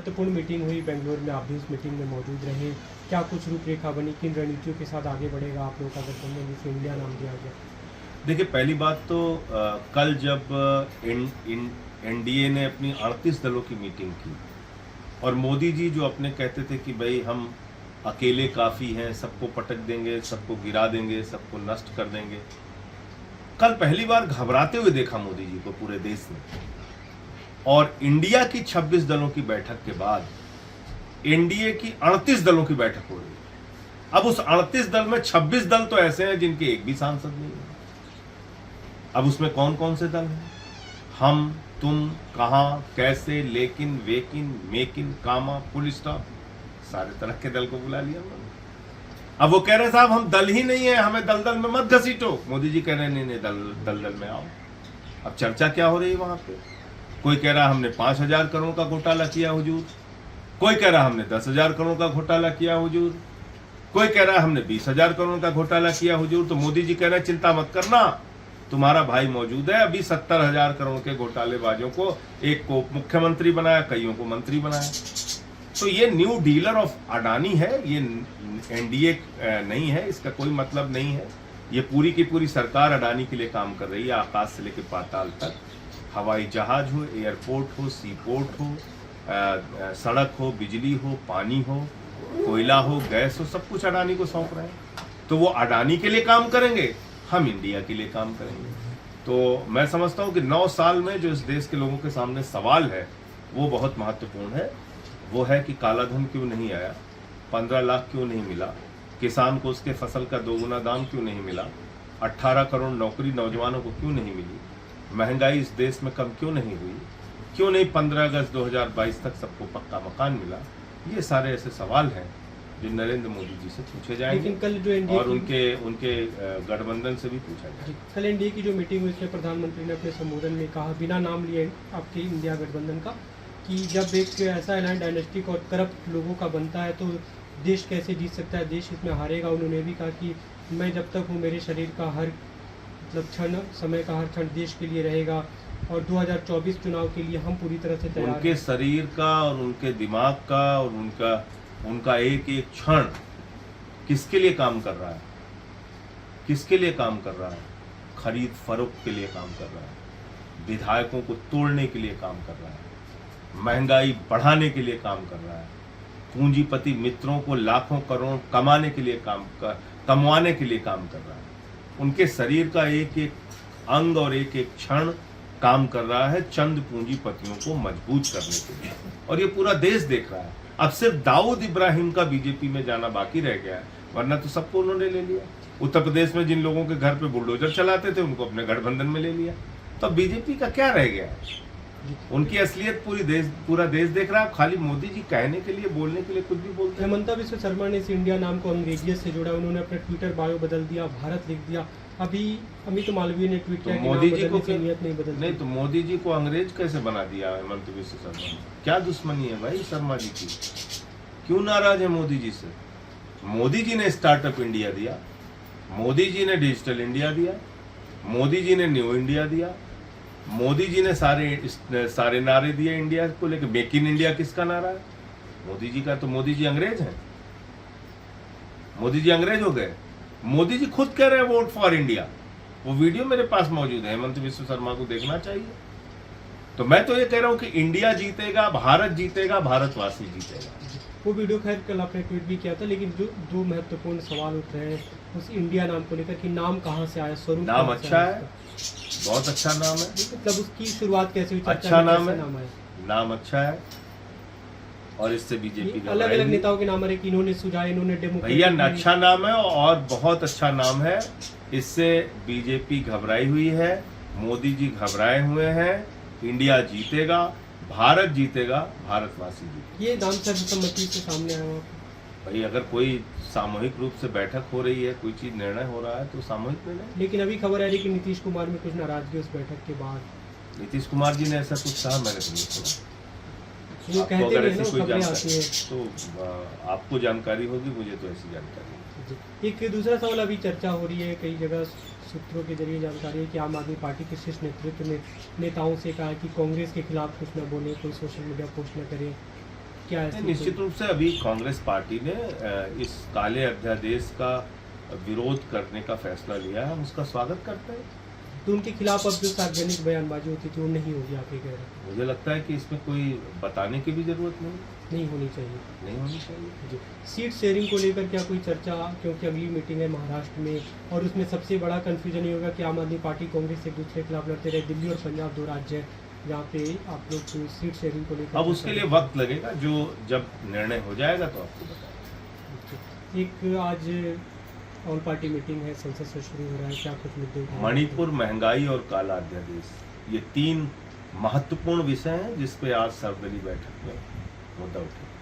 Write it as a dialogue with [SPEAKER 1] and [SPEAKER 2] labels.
[SPEAKER 1] महत्वपूर्ण मीटिंग हुई बेंगलोर में, आप भी उस मीटिंग में मौजूद रहे। क्या कुछ रूपरेखा बनी, किन रणनीतियों के साथ आगे बढ़ेगा आप लोगों का गठबंधन जिसे इंडिया नाम दिया गया?
[SPEAKER 2] देखिए, पहली बात तो कल जब एनडीए ने अपनी 38 दलों की मीटिंग की और मोदी जी जो अपने कहते थे कि भाई हम अकेले काफ़ी हैं, सबको पटक देंगे, सबको गिरा देंगे, सबको नष्ट कर देंगे, कल पहली बार घबराते हुए देखा मोदी जी को पूरे देश ने। और इंडिया की 26 दलों की बैठक के बाद एनडीए की 38 दलों की बैठक हो रही है। अब उस 38 दल में 26 दल तो ऐसे हैं जिनके एक भी सांसद नहीं है। अब उसमें कौन कौन से दल हैं? हम, तुम, कहां, कैसे, लेकिन, वेकिन, मेकिन, कामा, फुल स्टॉप, सारे तरह के दल को बुला लिया उन्होंने। अब वो कह रहे साहब हम दल ही नहीं है, हमें दलदल में मत घसीटो। मोदी जी कह रहे नहीं, दलदल में आओ। अब चर्चा क्या हो रही है वहां पे? कोई कह रहा हमने 5,000 करोड़ का घोटाला किया हुजूर, कोई कह रहा हमने 10,000 करोड़ का घोटाला किया हुजूर, कोई कह रहा हमने 20,000 करोड़ का घोटाला किया हुजूर। तो मोदी जी कह रहे चिंता मत करना, तुम्हारा भाई मौजूद है। अभी 70,000 करोड़ के घोटालेबाजों को एक को मुख्यमंत्री बनाया, कईयों को मंत्री बनाया। तो ये न्यू डीलर ऑफ अडानी है, ये एनडीए नहीं है, इसका कोई मतलब नहीं है। ये पूरी की पूरी सरकार अडानी के लिए काम कर रही है, आकाश से लेकर पाताल तक। हवाई जहाज हो, एयरपोर्ट हो, सी पोर्ट हो, सड़क हो, बिजली हो, पानी हो, कोयला हो, गैस हो, सब कुछ अडानी को सौंप रहे हैं। तो वो अडानी के लिए काम करेंगे, हम इंडिया के लिए काम करेंगे। तो मैं समझता हूँ कि 9 साल में जो इस देश के लोगों के सामने सवाल है वो बहुत महत्वपूर्ण है। वो है कि काला धन क्यों नहीं आया, 15 लाख क्यों नहीं मिला, किसान को उसके फसल का 2 गुना दाम क्यों नहीं मिला, 18 करोड़ नौकरी नौजवानों को क्यों नहीं मिली, महंगाई इस देश में कम क्यों नहीं हुई, क्यों नहीं 15 अगस्त 2022 तक सबको पक्का मकान मिला। ये सारे ऐसे सवाल हैं जो नरेंद्र मोदी जी से पूछे जाएंगे।
[SPEAKER 1] लेकिन कल जो एनडीए
[SPEAKER 2] और उनके गठबंधन से भी पूछा जाएगा।
[SPEAKER 1] कल एनडीए की जो मीटिंग हुई उसमें प्रधानमंत्री ने अपने संबोधन में कहा, बिना नाम लिए आपके इंडिया गठबंधन का, कि जब एक ऐसा एलायंस डायनेस्टिक और करप्ट लोगों का बनता है तो देश कैसे जीत सकता है, देश इसमें हारेगा। उन्होंने भी कहा कि मैं जब तक हूँ मेरे शरीर का हर क्षण, समय का हर क्षण देश के लिए रहेगा और 2024 चुनाव के लिए हम पूरी तरह से तैयार हैं।
[SPEAKER 2] उनके शरीर का और उनके दिमाग का और उनका एक एक क्षण किसके लिए काम कर रहा है? किसके लिए काम कर रहा है? खरीद फरोख्त के लिए काम कर रहा है, विधायकों को तोड़ने के लिए काम कर रहा है, महंगाई बढ़ाने के लिए काम कर रहा है, पूंजीपति मित्रों को लाखों करोड़ कमाने के लिए कमवाने के लिए काम कर रहा है। उनके शरीर का एक एक अंग और एक एक क्षण काम कर रहा है चंद पूंजीपतियों को मजबूत करने के लिए, और ये पूरा देश देख रहा है। अब सिर्फ दाऊद इब्राहिम का बीजेपी में जाना बाकी रह गया है, वरना तो सबको उन्होंने ले लिया। उत्तर प्रदेश में जिन लोगों के घर पे बुलडोजर चलाते थे उनको अपने गठबंधन में ले लिया। तो बीजेपी का क्या रह गया है? उनकी असलियत पूरा देश देख रहा है। खाली मोदी जी कहने के लिए, बोलने के लिए कुछ भी बोलते हैं।
[SPEAKER 1] हेमंता बिस्वा शर्मा ने इस इंडिया नाम को अंग्रेजियत से जोड़ा, उन्होंने अपने ट्विटर बायो बदल दिया, भारत लिख दिया। अभी अमित मालवीय ने ट्वीट किया कि
[SPEAKER 2] मोदी जी को
[SPEAKER 1] नीयत नहीं बदलती।
[SPEAKER 2] नहीं तो मोदी जी को अंग्रेज कैसे बना दिया हेमंत बिस्वा शर्मा ने? क्या दुश्मनी है भाई शर्मा जी की? क्यों नाराज है मोदी जी से? मोदी जी ने स्टार्टअप इंडिया दिया, मोदी जी ने डिजिटल इंडिया दिया, मोदी जी ने न्यू इंडिया दिया, मोदी जी ने सारे नारे दिए इंडिया को लेकर। मेक इन इंडिया किसका नारा है? मोदी जी का। तो मोदी जी अंग्रेज हैं? मोदी जी अंग्रेज हो गए? मोदी जी खुद कह रहे हैं वोट फॉर इंडिया। वो वीडियो मेरे पास मौजूद है, हेमंत बिस्वा शर्मा को देखना चाहिए। तो मैं तो ये कह रहा हूं कि इंडिया जीतेगा, भारत जीतेगा, भारतवासी जीतेगा।
[SPEAKER 1] वो वीडियो खैर कल आपने ट्वीट भी किया था, लेकिन जो 2 महत्वपूर्ण सवाल उठ रहे हैं उस इंडिया नाम को लेकर कि नाम कहाँ से आया, स्वरूप
[SPEAKER 2] नाम अच्छा है, बहुत अच्छा नाम है।
[SPEAKER 1] मतलब उसकी शुरुआत कैसे हुई?
[SPEAKER 2] अच्छा नाम है, नाम अच्छा है। और इससे बीजेपी
[SPEAKER 1] अलग अलग नेताओं के नाम है कि इन्होंने सुझाया, इन्होंने डेमो।
[SPEAKER 2] भैया अच्छा नाम है और बहुत अच्छा नाम है। इससे बीजेपी घबराई हुई है, मोदी जी घबराए हुए हैं। इंडिया जीतेगा, भारत जीतेगा, भारतवासी जीतेगा।
[SPEAKER 1] ये नाम सर्वसम्मति से सामने आया।
[SPEAKER 2] भाई अगर कोई सामूहिक रूप से बैठक हो रही है, कोई चीज निर्णय हो रहा है तो सामूहिक निर्णय।
[SPEAKER 1] लेकिन अभी खबर आ रही है कि नीतीश कुमार में कुछ नाराजगी उस बैठक के बाद।
[SPEAKER 2] नीतीश कुमार जी ने ऐसा कुछ कहा? मैंने तो नहीं सुना।
[SPEAKER 1] वो कहते
[SPEAKER 2] अगर
[SPEAKER 1] हैं
[SPEAKER 2] ऐसी
[SPEAKER 1] ना,
[SPEAKER 2] कोई
[SPEAKER 1] खबरें आती हैं
[SPEAKER 2] तो आपको जानकारी होगी, मुझे तो ऐसी जानकारी नहीं।
[SPEAKER 1] एक दूसरा सवाल अभी चर्चा हो रही है, कई जगह सूत्रों के जरिए जानकारी है कि आम आदमी पार्टी के शीर्ष नेतृत्व ने नेताओं से कहा कि कांग्रेस के खिलाफ कुछ न बोले, कोई सोशल मीडिया पोस्ट न करे। क्या है?
[SPEAKER 2] निश्चित रूप से अभी कांग्रेस पार्टी ने इस काले अध्यादेश का विरोध करने का फैसला लिया है, हम उसका स्वागत करते हैं।
[SPEAKER 1] तो उनके खिलाफ अब जो सार्वजनिक बयानबाजी होती थी वो नहीं होगी, आप ये कह रहे हैं?
[SPEAKER 2] मुझे लगता है कि इसमें कोई बताने की भी जरूरत
[SPEAKER 1] नहीं होनी चाहिए।
[SPEAKER 2] नहीं होनी चाहिए।
[SPEAKER 1] जी, सीट शेयरिंग को लेकर क्या कोई चर्चा, क्योंकि अगली मीटिंग है महाराष्ट्र में और उसमें सबसे बड़ा कंफ्यूजन ये होगा कि आम आदमी पार्टी कांग्रेस एक दूसरे के खिलाफ लड़ते रहे। दिल्ली और पंजाब 2 राज्य हैं जहाँ पे आप लोग सीट शेयरिंग को लेकर
[SPEAKER 2] अब उसके लिए वक्त लगेगा, जो जब निर्णय हो जाएगा तो आपको बताएंगे।
[SPEAKER 1] एक आज ऑल पार्टी मीटिंग है, संसद से शुरू हो रहा है, क्या कुछ मुद्दे उठाए?
[SPEAKER 2] मणिपुर, महंगाई और काला अध्यादेश, ये 3 महत्वपूर्ण विषय हैं जिस पे आज सर्वदलीय बैठक में मुद्दा उठेगा।